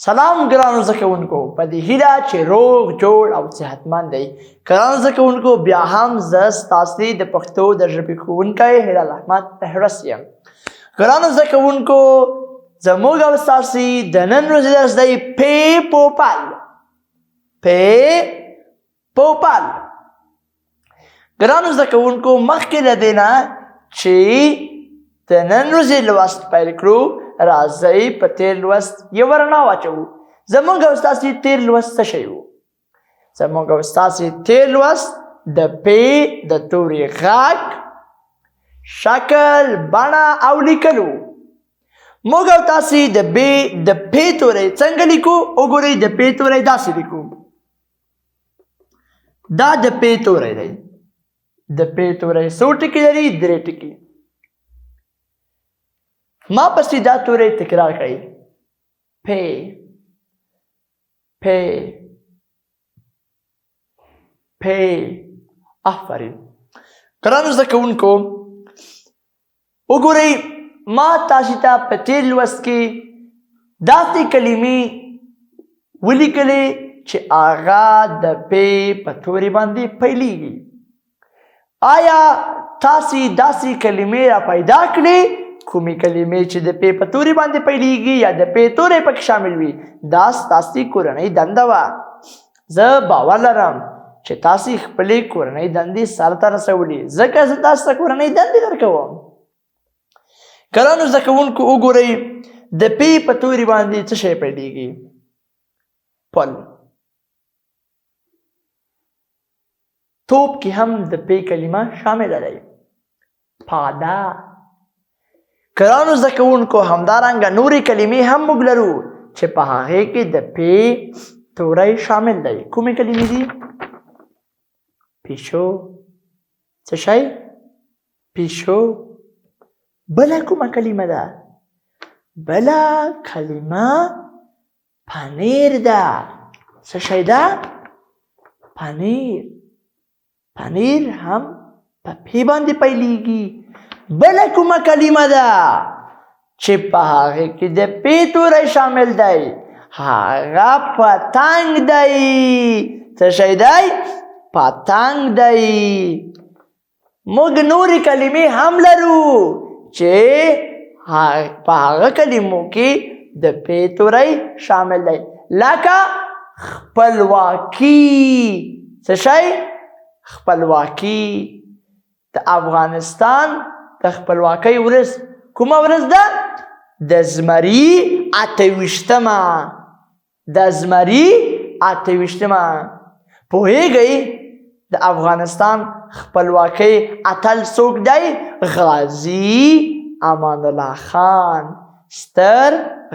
سلام ګرانو زده کوونکو، په دې هیله چې روغ جوړ او صحتمند دی. ګرانو زده کوونکو، بیا هم زه ستاسې د پښتو د ژبې ښوونکی هلال احمد طهرس یم. ګرانو زده کوونکو، زموږ او ستاسې د نن ورځې درس دی پوپل. پوپل. ګرانو زده کوونکو، مخکې له دې نه چې د نن ورځې لوست پیل کړو، راځئ په تیر لوست یوه رڼا واچوو. زموږ او ستاسې تیر لوست څه شی و؟ زموږ او ستاسې تیر لوست د پې د تورې غږ، شکل، بڼه او لیکل و. موږ او تاسې د پې توری څنګه لیکو؟ وګورئ، د پې توری داسې لیکو. دا د پې توری دی. د پې توری څو ټکي لري؟ 3 ټکي. ما پسې دا توری تکرار کړئ. پې. آفرین. ګرانو زده کوونکو، وګورئ، ما تاسې ته په تېر لوست کې داسې کلمې ولیکلې چې هغه د پې په توري باندې پیلیږي. آیا تاسې داسې کلمې را پیدا کړې کومې کلمې چې د پې په توري باندې پیلیږي یا د پې توری پکې شامل وي؟ دا ستاسې کورنۍ دنده وه. زه باور لرم چې تاسې خپلې کورنۍ دندې سرته رسولي، ځکه زه تاسو ته کورنۍ دندې درکوم. ګرانو زده کوونکو، وګورئ، د پې په توري باندې څه شی پیلیږي؟ پل. توپ کې هم د پې کلمه شامله دی. پاده. ګرانو زده کوونکو، همدارنګه نورې کلمې هم موږ لرو چې په هغې کې د پې توری شامل دی. کومې کلمې دي؟ پیشو. څه شی؟ پیشو. بله کومه کلمه ده؟ بله کلمه پنیر ده. څه شی ده؟ پنیر. پنیر هم په پې باندې پیلیږي. بله کومه کلمه ده چې په هغې کې د پې توری شامل دی؟ هغه پتنګ دی. څه شی دی؟ پتنګ دی. موږ نورې کلمې هم لرو چې په هغه کلمو کې د پې توری شامل دی، لکه خپلواکي. څه شی؟ خپلواکي. د افغانستان د خپلواکۍ ورځ کومه ورځ ده؟ د زمري 28مه. د زمري 28مه. پوهیږئ د افغانستان خپلواکۍ اتل څوک دی؟ غازي امان الله خان. ستر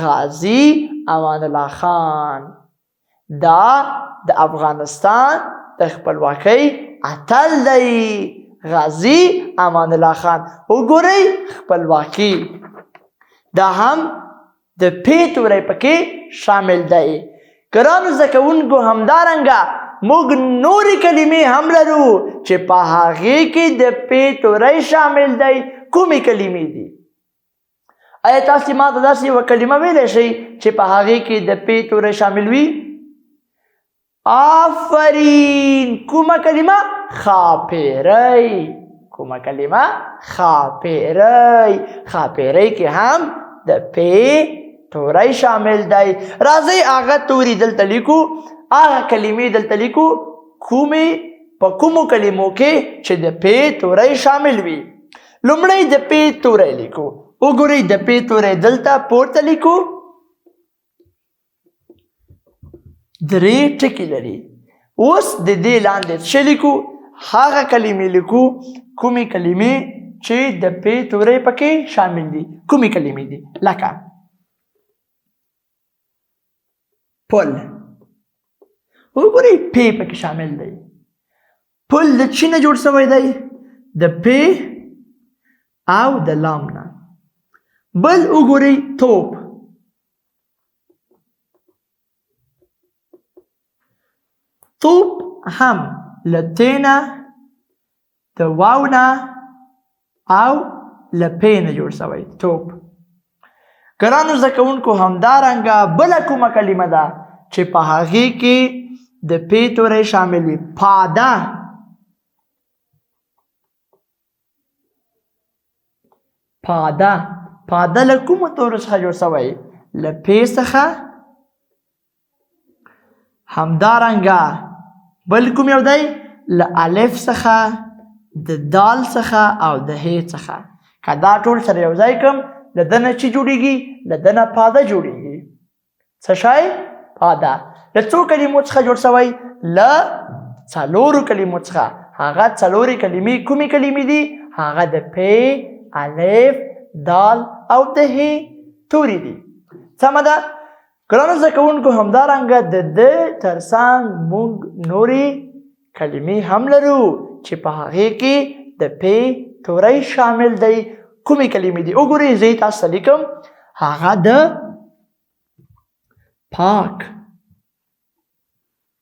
غازي امان الله خان. دا د افغانستان د خپلواکۍ اتل دی، غازي امان الله خان. وګورئ، خپلواکي. دا هم د پې توری پکې شامل دی. ګرانو زده کوونکو، همدارنګه موږ نورې کلمې هم لرو چې په هغې کې د پې توری شامل دی. کومې کلمې دي؟ آیا تاسې ما ته داسې یوه کلمه ویلی شئ چې په هغې کې د پې توری شامل وي؟ آفرین. کومه کلمه؟ ښاپېرۍ. کومه کلمه؟ ښاپېرۍ. ښاپېرۍ کې هم د پې توری شامل دی. راځئ هغه توري دلته لیکو، هغه کلمې دلته لیکو په کومو کلمو کې چې د پې توری شامل وي. لومړی د پې توری لیکو. وګورئ، د پې توری دلته پورته لیکو. 3 ټکي لري. اوس د دې لاندې څه لیکو؟ هغه کلمې لیکو کومې کلمې چې د پې توری پکې شامل دي. کومې کلمې دي؟ لکه پل. وګورئ، پې پکې شامل دی. پل د چی نه جوړ شوی دی؟ د پې او د لام نه. بل وګورئ، توپ. توپ هم له ت نه، د واو نه او له پې نه جوړ شوی توپ. ګرانو زده کوونکو همدارنګه بله کومه کلمه ده چې په هغې کې د پې توری شامل وي. پاده پاده له کومو تورو څخه جوړ شوی؟ له پې څخه. همدارنګه بل کوم یو دی؟ له الف څخه، د دال څخه او د ه څخه. که دا ټول سره یو ځای کړم له ده نه چې جوړېږي؟ له ده نه پاده جوړېږي. څه شی؟ پاده. له څو کلمو څخه جوړ شوی؟ له 4 کلمو څخه. هغه 4 کلمې کومې کلمې دي؟ هغه د پ، الف، دال او د ه توري دي. سمه ده؟ ګرانو زده کوونکو همدارنګه د ده ترڅنګ موږ نورې کلمې هم لرو چې په هغې کې د پ توری شامل دی. کومې کلمې دي؟ وګورئ زه یې تاسو ته لیکم. هغه د پاک.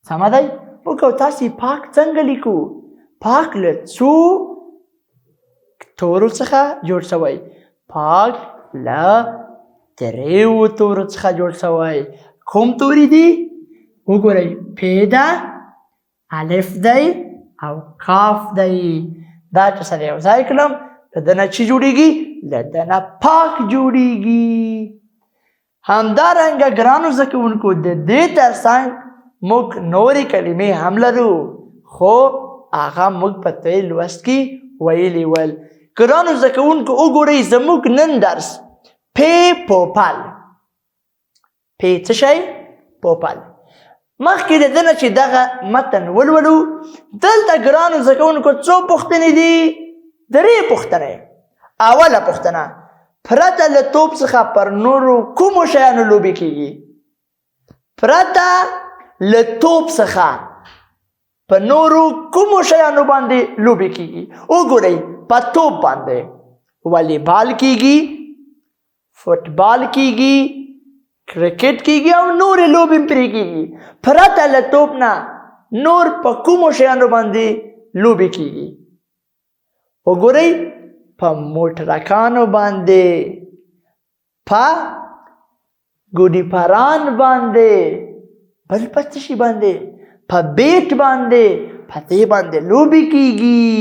سمه دی؟ موږ او تاسې پاک څنګه لیکو؟ پاک له څو تورو څخه جوړ شوی؟ پاک له 3 تورو څخه جوړ شوی. کوم توري دي؟ وګورئ، پ ده، الف دی او کاف دی. دا چې سره یو ځای کړم له ده نه چې جوړېږي؟ له ده نه پاک جوړېږي. همدارنګه ګرانو زده کوونکو د دې ترڅنګ موږ نورې کلمې هم لرو، خو هغه موږ په تېر لوست کې ویلي ول. ګرانو زده کوونکو وګورئ زموږ نن درس پ پوپل. پ څه شی؟ پوپل. مخکې د ده نه چې دغه متن ولولو دلته ګرانو زده کوونکو څو پوښتنې دي؟ 3 پوښتنې. اوله پوښتنه: پرته له توپ څخه پر نورو کومو شیانو لوبې کیږي؟ پرته له توپ څخه په نورو کومو شیانو باندې لوبې کیږي؟ وګورئ، په توپ باندې والیبال کیږي، فوټبال کیږي، کرکټ کیږي او نورې لوبې پرې کیږي. پرته له توپ نه نور په کومو شیانو باندې لوبې کیږي؟ وګورئ، په موټرکانو باندې، په ګوډي پران باندې، بل په څه شي باندې؟ په بیټ باندې. په دې باندې لوبې کیږي.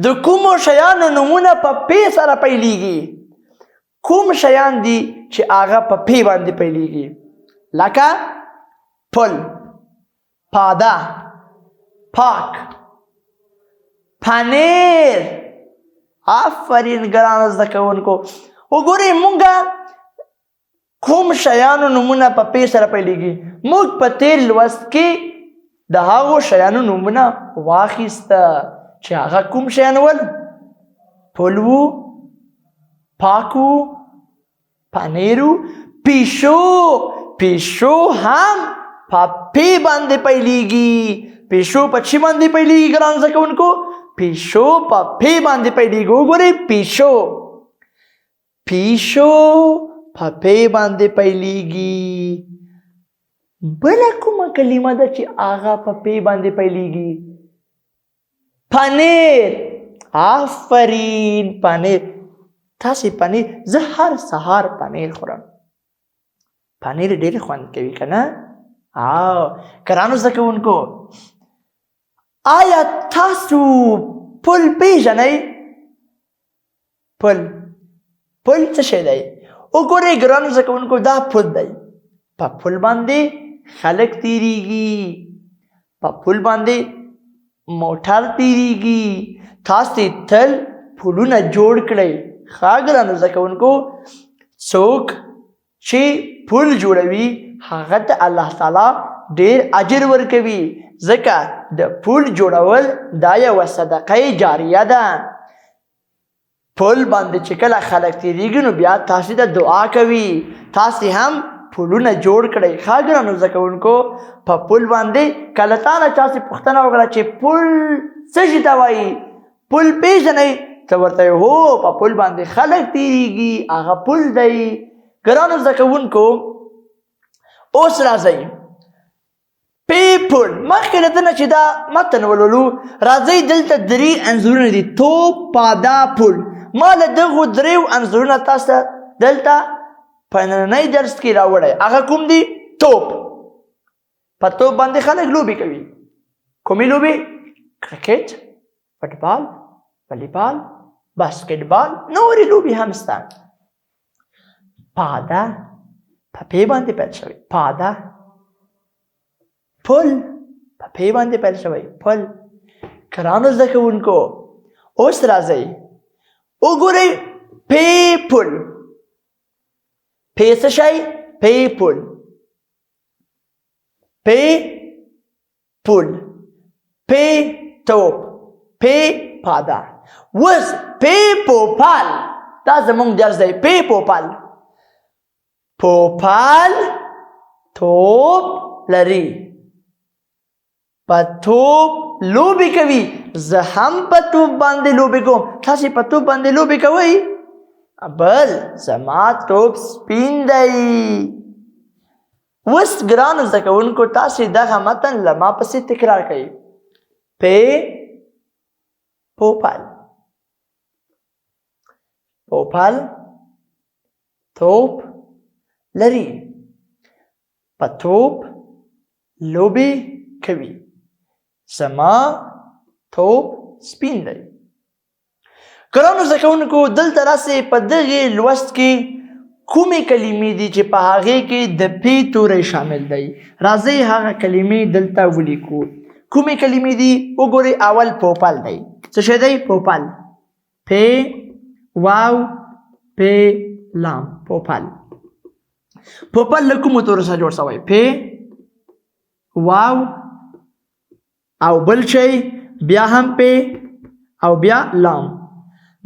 د کومو شیانو نومونه په پې سره پیلیږي؟ کوم شیان دي چې هغه په پې باندې پیلیږي؟ لکه پل، پاده، پاک، پنیر. آفرین ګرانو زده کوونکو. وګورئ مونږه کوم شیانو نومونه په پې سره پیلیږي؟ موږ په تېر لوست کې د هغو شیانو نومونه واخیسته چې هغه کوم شیان ول؟ پل و، پاک و، پنیر و، پیشو. پیشو هم په پې باندې پیلیږي. پیشو په چی باندې پیلیږي ګرانو زده کوونکو؟ پیشو په پې باندې پیلیږي. وګورئ، پیشو په پې باندې پیلیږي. بله کومه کلمه ده چې هغه په پې باندې پیلیږي؟ پنیر. آفرین، پنیر. تاسې پنیر، زه هر سهار پنیر خورم. پنیر ډېر خوند کوي که نه؟ ګرانو زده کوونکو، آیا تاسو پل پیژنئ؟ پل څه شی دی؟ وګورئ ګرانو زده کوونکو، دا پل دی. په پل باندې خلک تیریږي، په پل باندې موټر تیریږي. تاسې تل پلونه جوړ کړئ. ښه ګرانو زده کوونکو، څوک چې پل جوړوي هغه ته الله تعالی ډېر اجر ورکوي، ځکه د پل جوړول دا یوه صدقه جاریه ده. پل باندې چې کله خلک تیریږي نو بیا تاسې ته دعا کوي. تاسې هم پلونه جوړ کړئ. ښه ګرانو زده کوونکو، په پل باندې کله تا نه چا پوښتنه وکړه چې پل څه شي ته وایي؟ پل پیژنئ؟ ته ورته هو، په پل باندې خلک تیریږي، هغه پل دی. ګرانو زده کوونکو، اوس راځئ پل. مخکې له ده نه چې دا متن ولولو، راځئ دلته 3 انځورونه دي: توپ، پاده، پل. ما له دغو 3 انځورونه تاسو ته دلته په نننی درس کې راوړی هغه کوم دی؟ توپ. په توپ باندې خلک لوبې کوي. کومې لوبې؟ کرکټ، فټبال، والیبال، باسکټبال، نورې لوبې هم شته. پاده په پې باندې پیل شوی. پاده. پل په پې باندې پیل شوی. پل. ګرانو زده کوونکو اوس راځئ وګورئ پې پل. پې څه شی؟ پې پل. پې پل. پې توپ. پې پاده. اوس پې پوپل. دا زموږ درس دی. پې پوپل. پوپل توپ لري. په توپ لوبې کوي. زه هم په توپ باندې لوبې کوم. تاسې په توپ باندې لوبې کوئ؟ بل زما توپ سپین دی. اوس ګرانو زده کوونکو تاسې دغه متن له ما پسې تکرار کوئ. پې پوپل. پوپل توپ لري. په توپ لوبې کوي. زما توپ سپین دی. ګرانو زده کوونکو دلته راسئ په دغې لوست کې کومې کلمې دي چې په هغې کې د پې توری شامل دی. راځئ هغه کلمې دلته ولیکو. کومې کلمې دي؟ وګورئ اول پوپل دی. څه شی دی؟ پوپل. پې واو پې لام. پوپل. پوپل له کومو تورو څخه جوړ شوی؟ پې واو او بل شی بیا هم پې او بیا لام.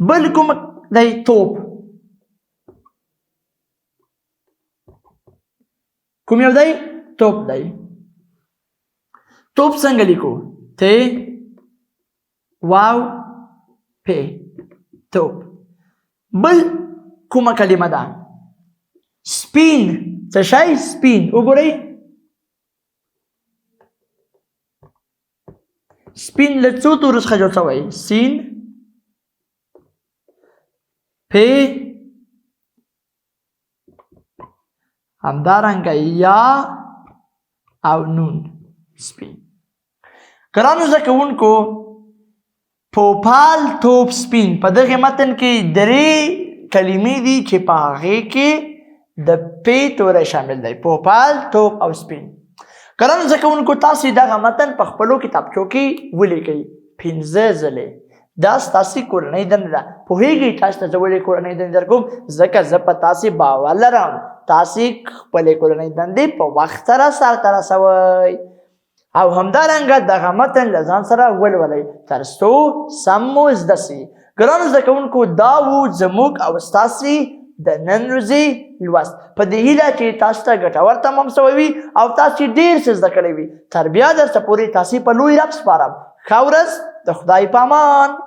بل کوم دی؟ توپ. کوم یو دی؟ توپ دی. توپ څنګه لیکو؟ ت واو پې توپ. بل کومه کلمه ده؟ سپین. څه شی؟ سپین. وګورئ سپین له څو تورو څخه جوړ شوی؟ سین پې همدارنګه یا او نون. سپین. ګرانو زده کوونکو پوپل توپ سپین په دغه متن کې درې کلمې دي چې په هغې کې د پې توری شامل دی. پوپل توپ او سپین. ګرانو زده کوونکو تاسې دغه متن په خپلو کتابچو کې ولیکئ 5 ځلې. دا ستاسې کورنۍ دنده ده. پوهېږئ تاسو ته زه ولې کورنۍ دندې درکوم؟ ځکه زه په تاسې باور لرم تاسې خپلې کورنۍ دندې په وخت سره سرته رسوئ او همدارنګه دغه متن له ځان سره ولولئ تر څو سم مو زده سي. ګرانو زده کوونکو دا و زموږ او ستاسې د نن ورځې لوست. په دې هیله چې تاسو ته ګټور تمام شوی وي او تاسې ډېر څه زده کړی وي. تر بیا درسه پورې تاسې په لوی رب سپارم. ښه ورځ. د خدای په امان.